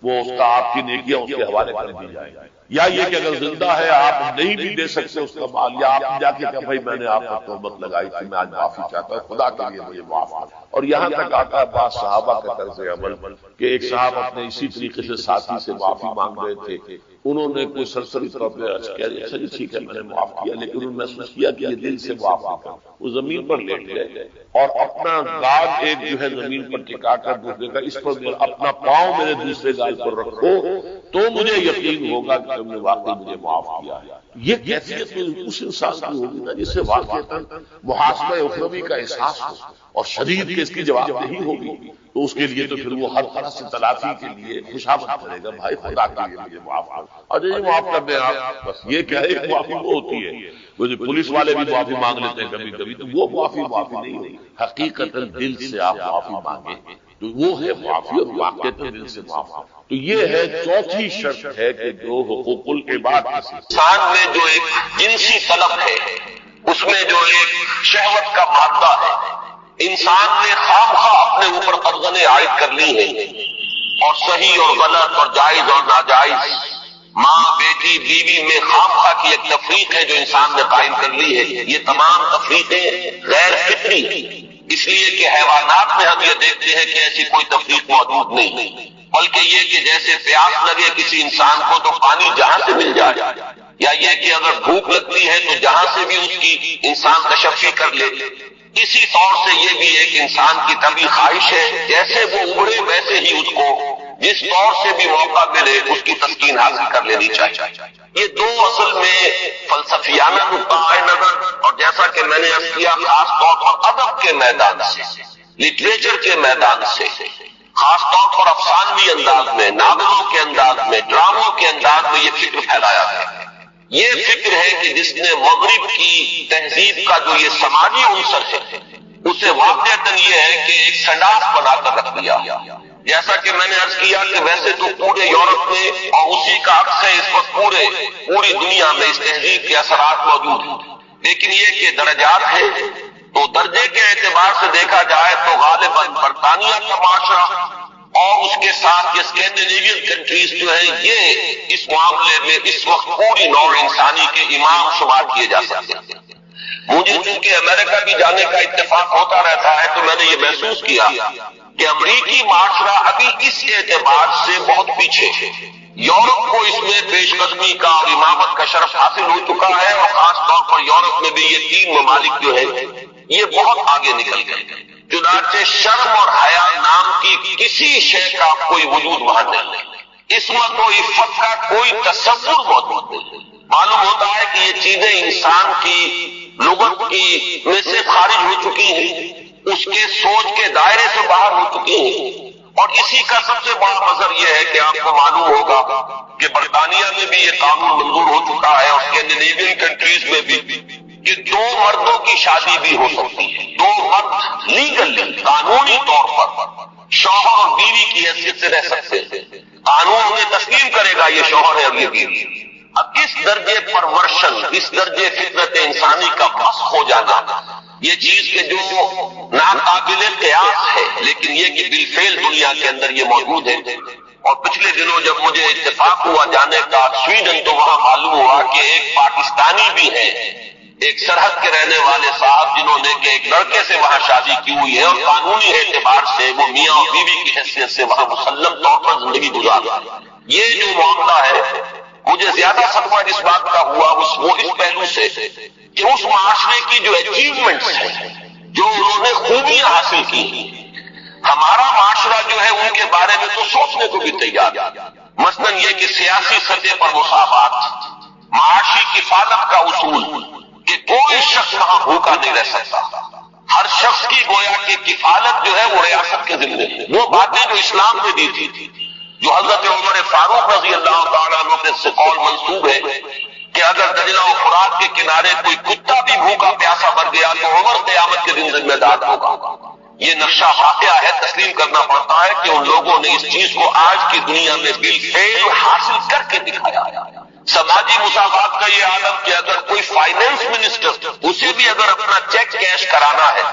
وہ اس کا آپ کی نیکیاں اس کے حوالے کر دی جائیں، یا یہ کہ اگر زندہ ہے آپ نہیں بھی دے سکتے اس کا مال، یا آپ جا کے کہ بھائی میں نے آپ پر تہمت لگائی تھی، میں آج معافی چاہتا ہوں، خدا کے لیے مجھے معاف کر۔ اور یہاں تک آتا ہے بعض صحابہ کا طرز عمل کہ ایک صاحب اپنے اسی طریقے سے ساتھی سے معافی مانگ رہے تھے، انہوں نے کوئی سرسری طور پہ کہا اچھا جی ٹھیک ہے میں نے معاف کیا، لیکن انہوں نے محسوس کیا کہ یہ دل سے معاف نہیں کرا، وہ زمین پر لیٹ گئے اور اپنا گال ایک جو ہے زمین پر ٹکا کر دوسرے کا اس پر اپنا پاؤں میرے دوسرے گال پر رکھو تو مجھے یقین ہوگا کہ تم نے واقعی مجھے معاف کیا ہے۔ یہ کیفیت اس انسان کی ہوگی نا جس سے واقعتاً محاسبہ اخروی کا احساس ہو اور شدید اس کی جواب دہی ہوگی، تو اس کے لیے تو پھر وہ ہر طرح سے تلافی کے لیے خوشامد کرے گا، بھائی خدا کے لیے مجھے معاف کر، اور جی معاف کر دیں آپ، بس یہ کیا ہے معافی وہ ہوتی ہے، وہ جو پولیس والے بھی معافی مانگ لیتے ہیں کبھی کبھی، تو وہ معافی نہیں ہوتی، حقیقتاً دل سے آپ معافی مانگیں تو وہ ہے معافی، اور واقعتاً دل سے معافی۔ تو یہ ہے چوتھی شرط ہے کہ جو حقوق العباد انسان میں جو ایک جنسی طلب ہے، اس میں جو ایک شہوت کا مادہ ہے، انسان نے خواہ اپنے اوپر قدغنیں عائد کر لی ہیں، اور صحیح اور غلط اور جائز اور ناجائز، ماں بیٹی بیوی میں خواہ کی ایک تفریق ہے جو انسان نے قائم کر لی ہے۔ یہ تمام تفریقیں غیر فطری ہیں، اس لیے کہ حیوانات میں ہم یہ دیکھتے ہیں کہ ایسی کوئی تفریق موجود نہیں، بلکہ یہ کہ جیسے پیاس لگے کسی انسان کو تو پانی جہاں سے مل جائے، یا یہ کہ اگر بھوک لگتی ہے تو جہاں سے بھی اس کی انسان تشفی کر لے، اسی طور سے یہ بھی ایک انسان کی طبیعی خواہش ہے، جیسے وہ ابھرے ویسے ہی اس کو جس طور سے بھی موقع ملے اس کی تسکین حاصل کر لینی چاہیے۔ یہ دو اصل میں فلسفیانہ نقطۂ نظر، اور جیسا کہ میں نے عرض کیا خاص طور پر ادب کے میدان سے، لٹریچر کے میدان سے، خاص طور پر افسانوی انداز میں، ناولوں کے انداز میں، ڈراموں کے انداز میں یہ فکر پھیلایا ہے۔ یہ فکر ہے کہ جس نے مغرب کی تہذیب کا جو یہ سماجی عنصر ہے اسے واقعتاً یہ ہے کہ ایک سنڈاس بنا کر رکھ دیا۔ جیسا کہ میں نے عرض کیا کہ ویسے تو پورے یورپ میں اور اسی کا عکس ہے اس وقت پوری دنیا میں اس تہذیب کے اثرات موجود ہیں، لیکن یہ کہ درجات ہیں، تو درجے کے اعتبار سے دیکھا جائے تو غالباً برطانیہ کا معاشرہ اور اس کے ساتھ یہ اسکینڈینیوین کنٹریز جو ہیں یہ اس معاملے میں اس وقت پوری نوع انسانی کے امام شمار کیے جا سکتے ہیں۔ مجھے چونکہ امریکہ بھی جانے کا اتفاق ہوتا رہتا ہے تو میں نے یہ محسوس کیا کہ امریکی معاشرہ ابھی اس اعتبار سے بہت پیچھے ہے۔ یورپ کو اس میں پیش قدمی کا اور امامت کا شرف حاصل ہو چکا ہے، اور خاص طور پر یورپ میں بھی یہ 3 ممالک جو ہیں یہ بہت آگے نکل گئے، چنانچہ شرم اور حیا نام کی کسی شے کا کوئی وجود وہاں نہیں، عصمت و عفت کا کوئی تصور موجود نہیں۔ معلوم ہوتا ہے کہ یہ چیزیں انسان کی لغت کی میں سے خارج ہو چکی ہیں، اس کے سوچ کے دائرے سے باہر ہو چکی ہیں، اور اسی کا سب سے بڑا مظہر یہ ہے کہ آپ کو معلوم ہوگا کہ برطانیہ میں بھی یہ قانون منظور ہو چکا ہے، اور اسکینڈینیوین کنٹریز میں بھی، کہ 2 مردوں کی شادی بھی ہو سکتی ہے، 2 مرد لیگلی قانونی طور پر شوہر اور بیوی کی حیثیت سے رہ سکتے ہیں، قانون انہیں تسلیم کرے گا یہ شوہر ہے اور یہ بیوی۔ اب اس درجے پرورشن، اس درجے فطرت انسانی کا مسخ ہو جانا، یہ چیز کہ جو ناقابل قیاس ہے، لیکن یہ کہ بالفعل دنیا کے اندر یہ موجود ہے۔ اور پچھلے دنوں جب مجھے اتفاق ہوا جانے کا سویڈن، تو وہاں معلوم ہوا کہ ایک پاکستانی بھی ہے، ایک سرحد کے رہنے والے صاحب جنہوں نے کہ ایک لڑکے سے وہاں شادی کی ہوئی ہے، اور قانونی اعتبار سے وہ میاں اور بیوی کی حیثیت سے وہاں مسلم طور پر زندگی گزار رہا ہے۔ یہ جو معاملہ ہے مجھے زیادہ صدمہ اس بات کا ہوا وہ اس پہلو سے کہ اس معاشرے کی جو اچیومنٹس ہیں، جو انہوں نے خوبیاں حاصل کی، ہمارا معاشرہ جو ہے ان کے بارے میں تو سوچنے کو بھی تیار ہے۔ مثلاً یہ کہ سیاہ سیاسی سطح پر مساوات، معاشی کفالت کا اصول کہ کوئی شخص وہاں بھوکا نہیں رہ سکتا، ہر شخص کی گویا کہ کفالت جو ہے وہ ریاست کے ذمہ ہے، وہ باتیں جو اسلام نے دی تھی، جو حضرت عمر فاروق رضی اللہ تعالیٰ عنہ کے سے قول منسوب ہے کہ اگر دجلہ و فرات کے کنارے کوئی کتا بھی بھوکا پیاسا مر گیا تو عمر قیامت کے دن ذمہ دار ہوگا۔ یہ نقشہ واقعہ ہے، تسلیم کرنا پڑتا ہے کہ ان لوگوں نے اس چیز کو آج کی دنیا میں بالفعل حاصل کر کے دکھایا۔ سماجی مساوات کا یہ عالم کہ اگر کوئی فائنانس منسٹر اسے بھی اگر اپنا چیک کیش کرانا ہے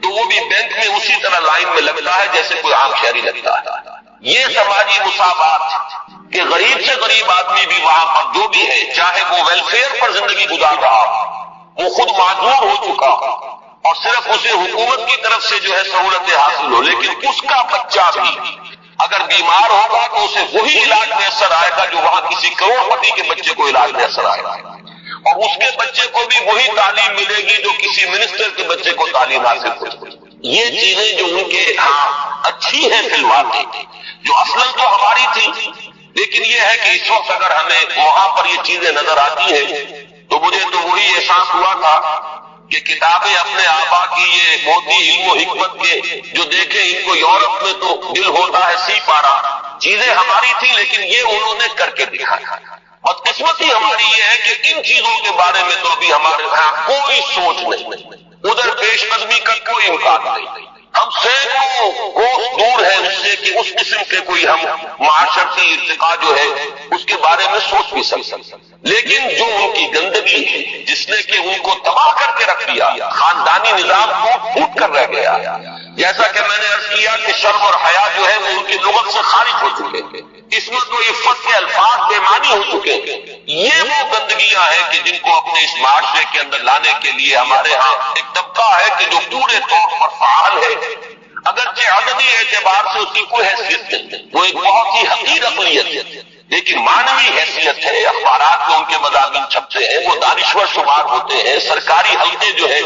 تو وہ بھی بینک میں اسی طرح لائن میں لگتا ہے جیسے کوئی عام شہری لگتا ہے۔ یہ سماجی مساوات کہ غریب سے غریب آدمی بھی وہاں پر جو بھی ہے، چاہے وہ ویلفیئر پر زندگی گزار رہا ہو، وہ خود معذور ہو چکا ہو اور صرف اسے حکومت کی طرف سے جو ہے سہولتیں حاصل ہو، لیکن اس کا بچہ بھی اگر بیمار ہوگا تو اسے وہی علاج میسر آئے گا جو وہاں کسی کروڑ پتی کے بچے کو علاج میسر آئے گا، اور اس کے بچے کو بھی وہی تعلیم ملے گی جو کسی منسٹر کے بچے کو تعلیم حاصل ہو۔ یہ چیزیں جو ان کے ہاں اچھی ہیں فی الواقع، جو اصلاً تو ہماری تھی، لیکن یہ ہے کہ اس وقت اگر ہمیں وہاں پر یہ چیزیں نظر آتی ہیں تو مجھے تو وہی احساس ہوا تھا کہ کتابیں اپنے آبا کی یہ موتی علم و حکمت کے جو دیکھیں ان کو یورپ میں تو دل ہوتا ہے سی پارا، چیزیں ہماری تھی لیکن یہ انہوں نے کر کے دکھایا۔ بدقسمتی ہماری یہ ہے کہ ان چیزوں کے بارے میں تو ابھی ہمارے یہاں کوئی سوچ نہیں، ادھر پیش قدمی کا کوئی امکان نہیں، ہم سینکڑوں کوس دور ہیں اس سے کہ اس قسم کے کوئی ہم معاشرتی ارتقاء جو ہے اس کے بارے میں سوچ بھی سکتے، لیکن جو ان کی گندگی ہے جس نے کہ ان کو تباہ کر کے رکھ دیا، خاندانی نظام ٹوٹ پھوٹ کر رہ گیا، جیسا کہ میں نے عرض کیا کہ شرم اور حیا جو ہے وہ ان کی لغت سے خارج ہو چکے ہیں، عصمت و عفت کے الفاظ بے معنی ہو چکے ہیں۔ یہ وہ گندگیاں ہیں کہ جن کو اپنے اس معاشرے کے اندر لانے کے لیے ہمارے ہاں ایک طبقہ ہے کہ جو پورے طور پر فعال ہے، اگرچہ عددی اعتبار سے اس کی کوئی حیثیت نہیں، وہ ایک بہت ہی حقیر اقلیت ہے، لیکن معنوی حیثیت ہے، اخبارات میں ان کے مضامین چھپتے ہیں، وہ دانشور شمار ہوتے ہیں، سرکاری حلقے جو ہے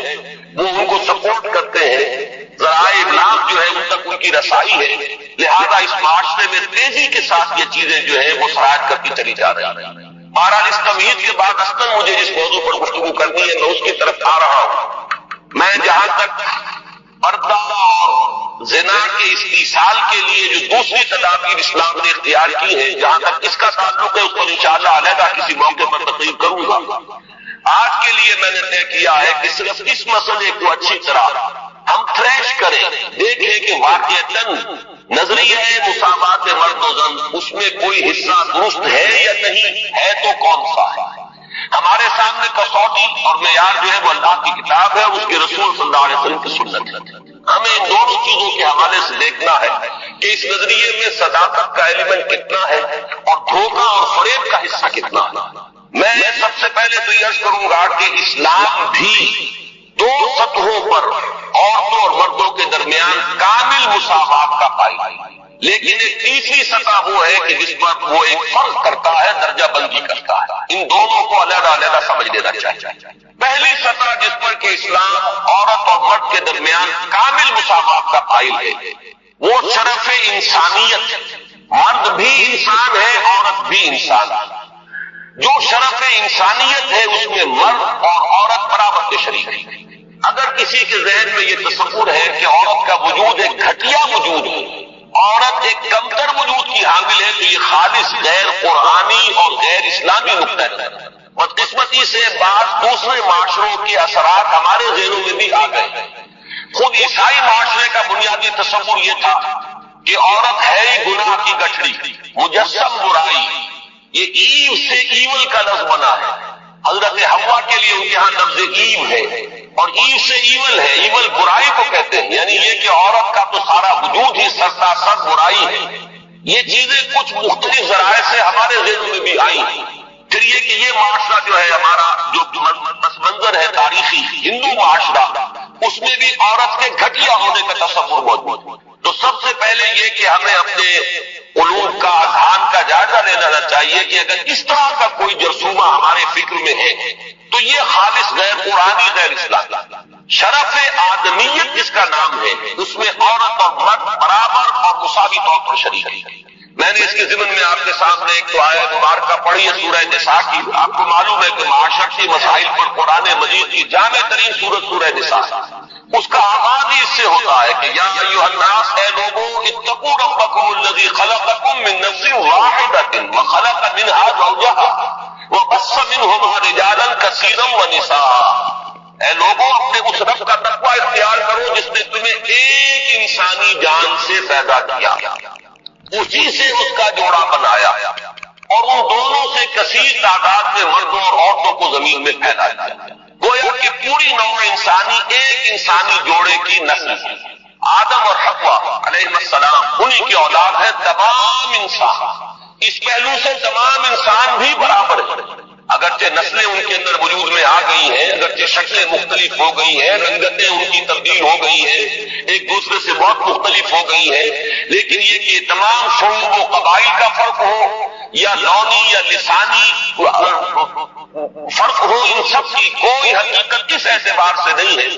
وہ ان کو سپورٹ کرتے ہیں، ذرائع ابلاغ جو ہے ان تک ان کی رسائی ہے، لہذا اس معاشرے میں تیزی کے ساتھ یہ چیزیں جو ہے وہ سرایت کرتی چلی جا رہی ہیں۔ بہرحال اس تمہید کے بعد اصلاً مجھے جس موضوع پر گفتگو کرنی ہے میں اس کی طرف آ رہا ہوں۔ میں جہاں تک پردہ اور زنا کے استیصال کے لیے جو دوسری تدابیر اسلام نے اختیار کی ہے، جہاں تک اس کا تعلق ہے اس پر انشاءاللہ علیحدہ کسی موقع پر تقریر کروں گا۔ آج کے لیے میں نے طے کیا ہے کہ صرف اس مسئلے کو اچھی طرح ہم تھریش کریں، دیکھیں کہ واقعتاً نظریہ مساوات مرد و زن اس میں کوئی حصہ درست ہے یا نہیں ہے تو کون سا ہے۔ ہمارے سامنے کسوٹی اور معیار جو ہے وہ اللہ کی کتاب ہے، اس کے رسول صلی اللہ علیہ وسلم کی سنت ہے۔ ہمیں ان دونوں چیزوں کے حوالے سے دیکھنا ہے کہ اس نظریے میں صداقت کا ایلیمنٹ کتنا ہے اور دھوکہ اور فریب کا حصہ کتنا ہے۔ میں سب سے پہلے تو یہ عرض کروں گا کہ اسلام بھی دو سطحوں پر عورتوں اور مردوں کے درمیان کامل مساوات کا قائل ہے، لیکن ایک تیسری سطح وہ ہے کہ جس پر وہ ایک فرق کرتا ہے، درجہ بندی کرتا ہے۔ ان دونوں کو علیحدہ علیحدہ سمجھ لینا چاہیے۔ پہلی سطح جس پر کہ اسلام عورت اور مرد کے درمیان کامل مساوات کا قائل ہے وہ شرف انسانیت ہے۔ مرد بھی انسان ہے، عورت بھی انسان ہے۔ جو شرف انسانیت ہے اس میں مرد اور عورت برابر کے شریک ہیں۔ اگر کسی کے ذہن میں یہ تصور ہے کہ عورت کا وجود ایک گھٹیا وجود ہے، عورت ایک کمتر وجود کی حامل ہے، تو یہ خالص غیر قرآنی اور غیر اسلامی نقطہ ہے۔ بدقسمتی سے بعض دوسرے معاشروں کے اثرات ہمارے ذہنوں میں بھی آ گئے۔ خود عیسائی معاشرے کا بنیادی تصور یہ تھا کہ عورت ہے ہی گناہ کی گٹھڑی، مجسم برائی، یہ ایو سے ایول کا لفظ بنا ہے۔ حضرت حوا کے لیے ان کے ہاں لفظ ایو ہے اور ایو سے ایول ہے، ایول برائی کو کہتے ہیں، یعنی یہ کہ عورت کا تو سارا وجود ہی سرتاسر برائی ہے۔ یہ چیزیں کچھ مختلف ذرائع سے ہمارے ذہنوں میں بھی آئی۔ پھر یہ کہ یہ معاشرہ جو ہے ہمارا جو پس منظر ہے تاریخی ہندو معاشرہ، اس میں بھی عورت کے گھٹیا ہونے کا تصور موجود ہے۔ تو سب سے پہلے یہ کہ ہمیں اپنے قلوب کا اذہان کا جائزہ لینا چاہیے کہ اگر اس طرح کا کوئی جرثومہ ہمارے فکر میں ہے تو یہ خالص غیر قرآنی غیر اسلامی۔ شرف آدمیت جس کا نام ہے اس میں عورت اور مرد برابر اور مساوی طور پر شریک ہے۔ میں نے اس کے ضمن میں آپ کے سامنے ایک تو آیت مبارکہ پڑھی ہے سورہ نساء کی. آپ کو معلوم ہے کہ معاشرتی مسائل پر قرآن مجید کی جامع ترین سورت سورہ نساء. اس کا آغاز ہی اس سے ہوتا ہے کہ یا ایھا الناس، اے لوگوں، اتقوا ربکم الذی خلقکم من نفس واحدۃ وخلق منها زوجها وبث منہما رجالا کثیرا ونساء. اے لوگوں، اپنے اس رب کا تقوی اختیار کرو جس نے تمہیں ایک انسانی جان سے پیدا کیا، اسی سے اس کا جوڑا بنایا اور ان دونوں سے کثیر تعداد میں مردوں اور عورتوں کو زمین میں پھیلا دیا. گویا کہ پوری نوع انسانی ایک انسانی جوڑے کی نسل ہے. آدم اور حوا علیہ السلام انہی کی اولاد ہے. تمام انسان، اس پہلو سے تمام انسان بھی برابر ہے. اگرچہ نسلیں ان کے اندر وجود میں آ گئی ہیں، اگرچہ شکلیں مختلف ہو گئی ہیں، رنگتیں ان کی تبدیل ہو گئی ہیں، ایک دوسرے سے بہت مختلف ہو گئی ہیں، لیکن یہ کہ تمام شعوب و قبائل کا فرق ہو یا لونی یا لسانی فرق ہو، ان سب کی کوئی حقیقت اس اعتبار سے نہیں ہے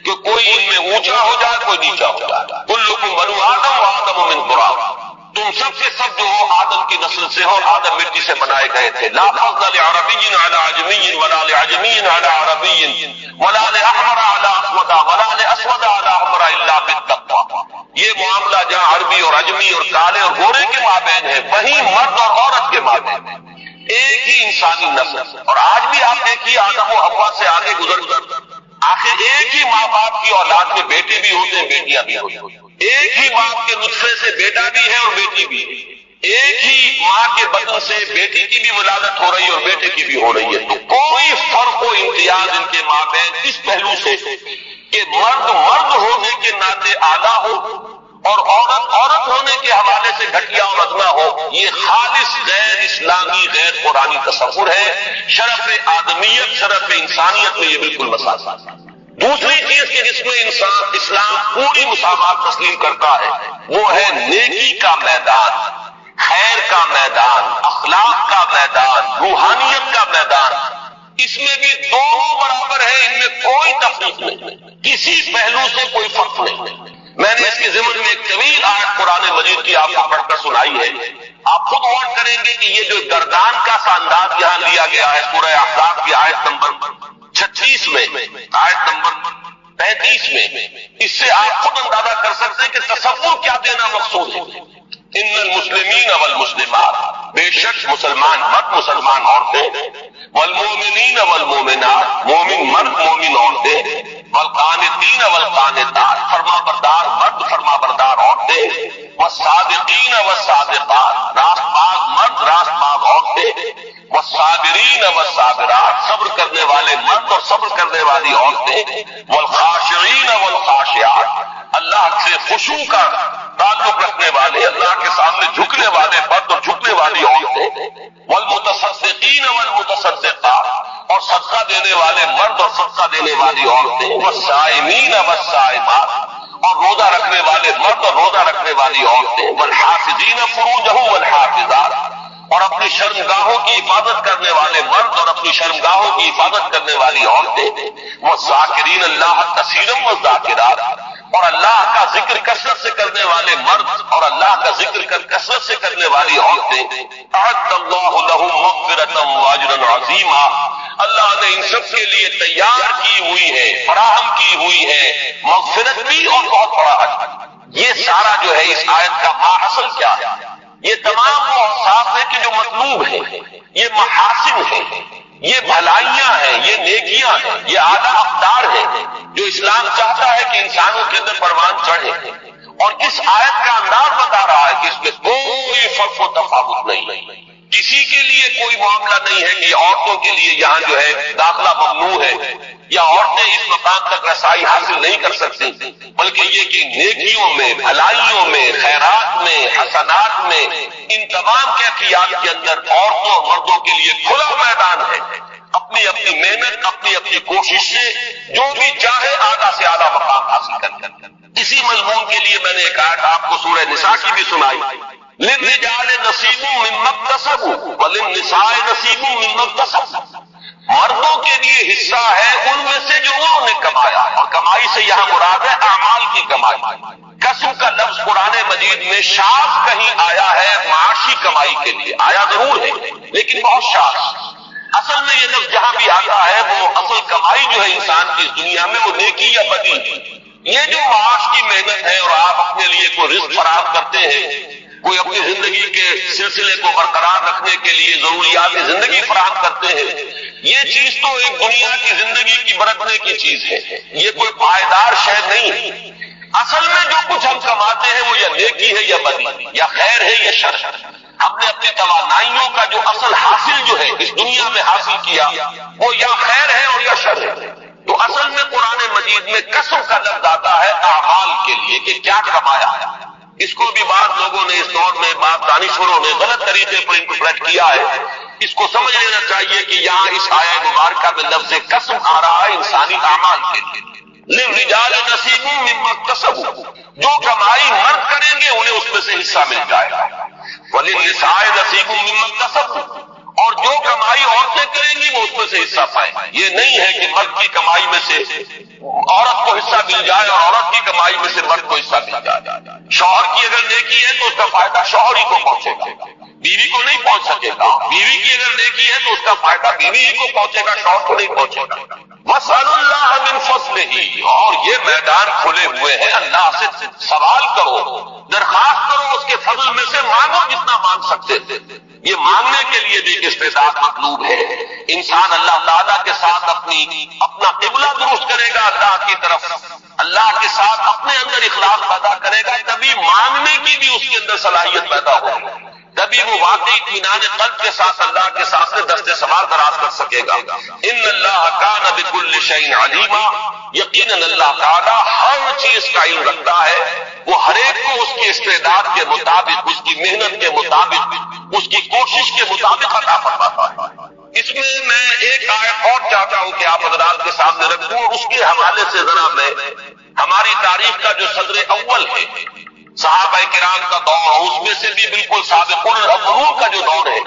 کہ کوئی ان میں اونچا ہو جائے کوئی نیچا ہو جائے. کلکم بنو آدم وآدم من تراب، تم سب سے سب جو ہو آدم کی نسل سے ہو، آدم مٹی سے بنائے گئے تھے. لا فضل لعربی علی عجمی ولا لعجمی علی عربی ولا لأحمر علی اسود ولا لأسود علی احمر الا بالتقوی. یہ معاملہ جہاں عربی اور عجمی اور کالے اور گورے کے مابین ہے، وہیں مرد اور عورت کے مابین ہے. ایک ہی انسانی نسل. اور آج بھی آپ دیکھیے آدم و حوا سے آگے گزر آخر ایک ہی ماں باپ کی اولاد میں بیٹے بھی ہوتے ہیں، بیٹیاں بھی ہوتی ہیں. ایک ہی باپ کے نطفے سے بیٹا بھی ہے اور بیٹی بھی ہے. ایک ہی ماں کے بدن سے بیٹی کی بھی ولادت ہو رہی ہے اور بیٹے کی بھی ہو رہی ہے. تو کوئی فرق و امتیاز ان کے مابین اس پہلو سے کہ مرد مرد ہونے کے ناطے اعلیٰ ہو اور عورت عورت ہونے کے حوالے سے گھٹیا اور ادنا ہو، یہ خالص غیر اسلامی غیر قرآنی تصور ہے. شرف آدمیت، شرف انسانیت میں یہ بالکل مساوات. دوسری چیز کہ جس میں اسلام پوری مساوات تسلیم کرتا ہے وہ ہے نیکی کا میدان، خیر کا میدان، اخلاق کا میدان، روحانیت کا میدان. اس میں بھی دونوں برابر ہیں، ان میں کوئی تفریق نہیں، کسی پہلو سے کوئی فرق نہیں. میں نے اس کے ضمن میں ایک طویل آیت قرآن مجید کی آپ کو پڑھ کر سنائی ہے. آپ خود غور کریں گے کہ یہ جو گردان کا سا انداز یہاں لیا گیا ہے سورہ احزاب کی آیت نمبر 36 میں، آیت نمبر 35 میں، اس سے آپ خود اندازہ کر سکتے ہیں کہ تصور کیا دینا مقصود ہے. ان المسلمین والمسلمات، بے شک مسلمان مرد مسلمان عورتیں، والمومنین والمومنات، مومن مرد مومن عورتیں، والقانتین والقانتات، فرما بردار مرد فرما بردار عورتیں، والصادقین والصادقات، راست باز مرد راست باز عورتیں، والصابرین والصابرات، صبر کرنے والے مرد اور صبر کرنے والی عورتیں، والخاشعین والخاشعات، اللہ سے خشوع کا تعلق رکھنے والے، اللہ کے سامنے جھکنے والے مرد اور جھکنے والی عورتیں، والمتصدقین والمتصدقات، اور صدقہ دینے والے مرد اور صدقہ دینے والی عورتیں، والصائمین والصائمات، اور روزہ رکھنے والے مرد اور روزہ رکھنے والی عورتیں، والحافظین فروجہم والحافظات، اور اپنی شرمگاہوں کی حفاظت کرنے والے مرد اور اپنی شرمگاہوں کی حفاظت کرنے والی عورتیں، والذاکرین اللہ کثیرا والذاکرات، اور اللہ کا ذکر کثرت سے کرنے والے مرد اور اللہ کا ذکر کثرت سے کرنے والی عورتیں. اعد اللہ لہم مغفرۃ واجرا عظیما، اللہ نے ان سب کے لیے تیار کی ہوئی ہے، فراہم کی ہوئی ہے مغفرت بھی اور بہت بڑا اجر. یہ سارا جو ہے اس آیت کا ماحصل کیا ہے؟ یہ تمام وہ اوصاف ہیں کہ جو مطلوب ہیں، یہ محاسن ہیں، یہ بھلائیاں ہیں، یہ نیکیاں ہیں، یہ اعلیٰ اقدار ہیں جو اسلام چاہتا ہے کہ انسانوں کے اندر پروان چڑھے. اور اس آیت کا انداز بتا رہا ہے کہ اس میں کوئی فرق و تفاوت نہیں، کسی کے لیے کوئی معاملہ نہیں ہے کہ عورتوں کے لیے یہاں جو ہے داخلہ ممنوع ہے یا عورتیں اس مقام تک رسائی حاصل نہیں کر سکتی، بلکہ یہ کہ نیکیوں میں، بھلائیوں میں، خیرات میں، حسنات میں، ان تمام کیفیات کے اندر عورتوں اور مردوں کے لیے کھلا میدان ہے. اپنی اپنی محنت، اپنی اپنی کوشش سے جو بھی چاہے اعلیٰ سے اعلیٰ مقام حاصل کر. اسی مضمون کے لیے میں نے ایک آیت آپ کو سورہ نساء کی بھی سنائی. للرجال نصیب مما اکتسبوا وللنساء نصیب مما اکتسبن، مردوں کے لیے حصہ ہے ان میں سے جو انہوں نے کمایا، اور کمائی سے یہاں مراد ہے اعمال کی کمائی. قسم کا لفظ قرآن مجید میں شاذ کہیں آیا ہے معاشی کمائی کے لیے، آیا ضرور ہے لیکن بہت شاذ۔ اصل میں یہ لفظ جہاں بھی آتا ہے وہ اصل کمائی جو ہے انسان کی دنیا میں وہ نیکی یا بدی، یہ جو معاش کی محنت ہے اور آپ اپنے لیے کوئی رزق فراہم کرتے ہیں، کوئی اپنی زندگی کے سلسلے کو برقرار رکھنے کے لیے ضروریات زندگی فراہم کرتے ہیں، یہ چیز تو ایک دنیا کی زندگی کی برتنے کی چیز ہے، یہ کوئی پائیدار شے نہیں۔ اصل میں جو کچھ ہم کماتے ہیں وہ یا نیکی ہے یا بدی، یا خیر ہے یا شر۔ ہم نے اپنی توانائیوں کا جو اصل حاصل جو ہے اس دنیا میں حاصل کیا وہ یا خیر ہے اور یا شر ہے۔ تو اصل میں قرآن مجید میں قسم کا لفظ آتا ہے اعمال کے لیے کہ کیا کمایا۔ اس کو بھی بعض لوگوں نے اس دور میں بعض دانشوروں نے غلط طریقے پر انٹرپریٹ کیا ہے۔ اس کو سمجھ لینا چاہیے کہ یہاں اس آیت مبارکہ میں لفظ قسم آ رہا ہے انسانی اعمال کے لیے۔ للرجال نصیب مما اکتسبوا، جو کمائی مرد کریں گے انہیں اس میں سے حصہ مل جائے گا۔ وللنساء نصیب مما اکتسبوا، اور جو کمائی عورتیں کریں گی وہ اس میں سے حصہ پائیں گی۔ یہ نہیں ہے کہ مرد کی کمائی میں سے عورت کو حصہ مل جائے اور عورت کی کمائی میں سے مرد کو حصہ مل جائے۔ شوہر کی اگر نیکی ہے تو اس کا فائدہ شوہر ہی کو پہنچے گا، بیوی کو نہیں پہنچ سکے گا۔ بیوی کی اگر نیکی ہے تو اس کا فائدہ بیوی ہی کو پہنچے گا، شوہر کو نہیں پہنچے گا۔ وَاسْأَلُوا اللَّهَ مِنْ فَضْلِهِ، اور یہ میدان کھلے ہوئے ہیں، اللہ سے سوال کرو، درخواست کرو، اس کے فضل میں سے مانگو جتنا مانگ سکتے تھے۔ یہ مانگنے کے لیے بھی ایک استعداد مطلوب ہے۔ انسان اللہ تعالیٰ کے ساتھ اپنا قبلہ درست کرے گا اللہ کی طرف، اللہ کے ساتھ اپنے اندر اخلاص پیدا کرے گا، تبھی مانگنے کی بھی اس کے اندر صلاحیت پیدا ہوگی، تبھی وہ واقعی اطمینان قلب کے ساتھ اللہ کے سامنے دست سوال دراز کر سکے گا۔ ان اللہ کان بکل شیء علیما، یقیناً اللہ تعالیٰ ہر چیز کا علم رکھتا ہے، وہ ہر ایک کو اس کے استعداد کے مطابق، اس کی محنت کے مطابق، اس کی کوشش کے مطابق عطا فرماتا ہے۔ اس میں میں ایک آیت اور چاہتا ہوں کہ آپ حضرات کے سامنے رکھوں، اور اس کے حوالے سے ذرا میں ہماری تاریخ کا جو صدر اول ہے، صحابہ کرام کا دور، اس میں سے بھی بالکل سابق الاولون کا جو دور ہے،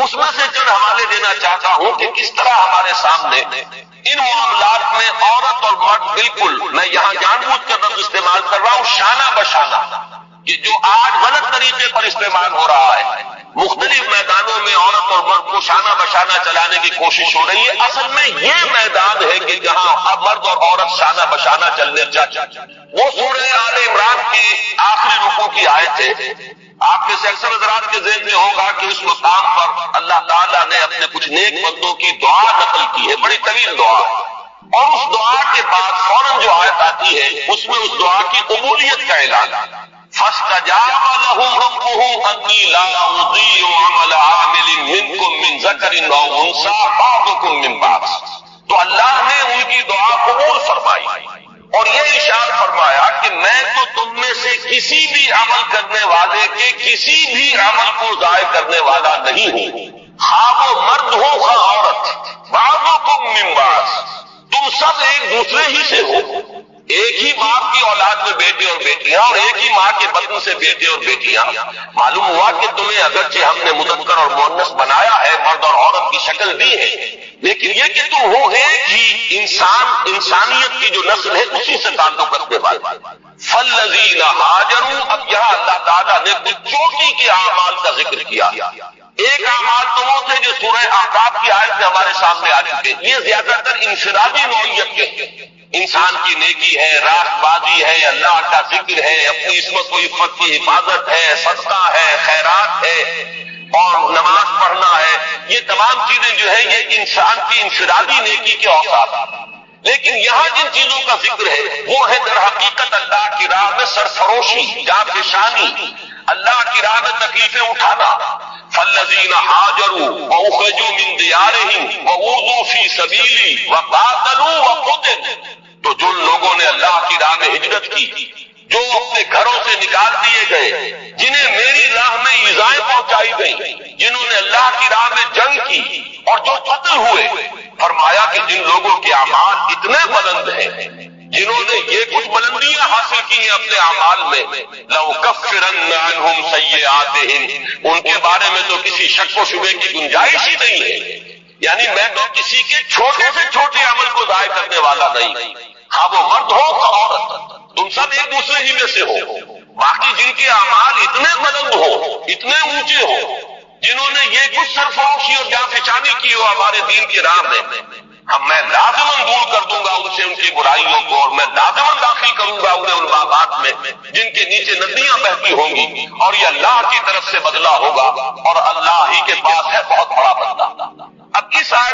اس میں سے چند حوالے دینا چاہتا ہوں کہ کس طرح ہمارے سامنے ان معاملات میں عورت اور مرد بالکل، میں یہاں جان بوجھ کر لفظ استعمال کر رہا ہوں، شانہ بشانہ، کہ جو آج غلط طریقے پر استعمال ہو رہا ہے، مختلف میدانوں میں عورت اور مرد کو شانہ بشانہ چلانے کی کوشش ہو رہی ہے۔ اصل میں یہ میدان ہے کہ جہاں مرد اور عورت شانہ بشانہ چلنے چاہیے۔ وہ سورہ آل عمران کی آخری رکوع کی آیت ہے، آپ میں سے اکثر حضرات کے ذہن میں ہوگا کہ اس مقام پر اللہ تعالیٰ نے اپنے کچھ نیک بندوں کی دعا نقل کی ہے، بڑی طویل دعا، اور اس دعا کے بعد فوراً جو آیت آتی ہے اس میں اس دعا کی قبولیت کا اعلان ہے۔ فَاسْتَجَابَ لَهُمْ رَبُّهُمْ أَنِّي لَا أُضِيعُ عَمَلَ عَامِلٍ مِّنكُم مِّن ذَكَرٍ أَوْ أُنثَىٰ بَعْضُكُم مِّن بَعْضٍ، تو اللہ نے ان کی دعا قبول فرمائی اور یہ ارشاد فرمایا کہ میں تو تم میں سے کسی بھی عمل کرنے والے کے کسی بھی عمل کو ضائع کرنے والا نہیں ہوں، خواہ وہ مرد ہو خواہ عورت، بعضکم من بعض، تم سب ایک دوسرے ہی سے ہو، ایک ہی باپ کی اولاد میں بیٹے اور بیٹیاں، اور ایک ہی ماں کے بطن سے بیٹے اور بیٹیاں۔ معلوم ہوا کہ تمہیں اگرچہ ہم نے مذکر اور مؤنث بنایا ہے، مرد اور عورت کی شکل دی ہے، لیکن یہ کہ تم ہو ایک ہی انسان، انسانیت کی جو نسل ہے اسی سے تعلق رکھنے والے۔ فالذین ہاجروا، اب یہاں اللہ تعالیٰ نے کچھ چوٹی کے اعمال کا ذکر کیا۔ ایک اعمال تو وہ تھے جو سورہ احقاف کی آیت میں ہمارے سامنے آ چکے، یہ زیادہ تر انفرادی نوعیت کے، انسان کی نیکی ہے، راست بازی ہے، اللہ کا ذکر ہے، اپنی عصمت و عفت کی حفاظت ہے، صدقہ ہے، خیرات ہے اور نماز پڑھنا ہے، یہ تمام چیزیں جو ہے یہ انسان کی انفرادی نیکی کے اوصاف۔ لیکن یہاں جن چیزوں کا ذکر ہے وہ ہے در حقیقت اللہ کی راہ میں سرفروشی، جانفشانی، اللہ کی راہ میں تکلیفیں اٹھانا۔ فالذین ہاجروا واخرجوا من دیارہم وأوذوا فی سبیلی وقاتلوا وقتلوا، تو جن لوگوں نے اللہ کی راہ میں ہجرت کی، جو اپنے گھروں سے نکال دیے گئے، جنہیں میری راہ میں ایذائیں پہنچائی گئیں، جنہوں نے اللہ کی راہ میں جنگ کی اور جو قتل ہوئے، فرمایا کہ جن لوگوں کے اعمال اتنے بلند ہیں، جنہوں نے یہ کچھ بلندیاں حاصل کی ہیں اپنے اعمال میں، لَأُكَفِّرَنَّ عَنْهُمْ سَيِّئَاتِهِمْ، ان کے بارے میں تو کسی شک و شبے کی گنجائش ہی نہیں ہے، یعنی میں تو کسی کے چھوٹے سے چھوٹے عمل کو ضائع کرنے والا نہیں، ہاں وہ مرد ہو یا عورت، تم سب ایک دوسرے ہی میں سے ہو. باقی جن کے اعمال اتنے بلند ہو، اتنے اونچے ہو، جنہوں نے یہ کچھ سرفروشی اور جان پہچانی کی ہو ہمارے دین کی راہ میں، میں لازماً دور کر دوں گا ان سے ان کی برائیوں کو، اور میں لازماً داخل کروں گا انہیں ان باغات میں جن کے نیچے ندیاں بہتی ہوں گی، اور یہ اللہ کی طرف سے بدلہ ہوگا، اور اللہ ہی کے پاس ہے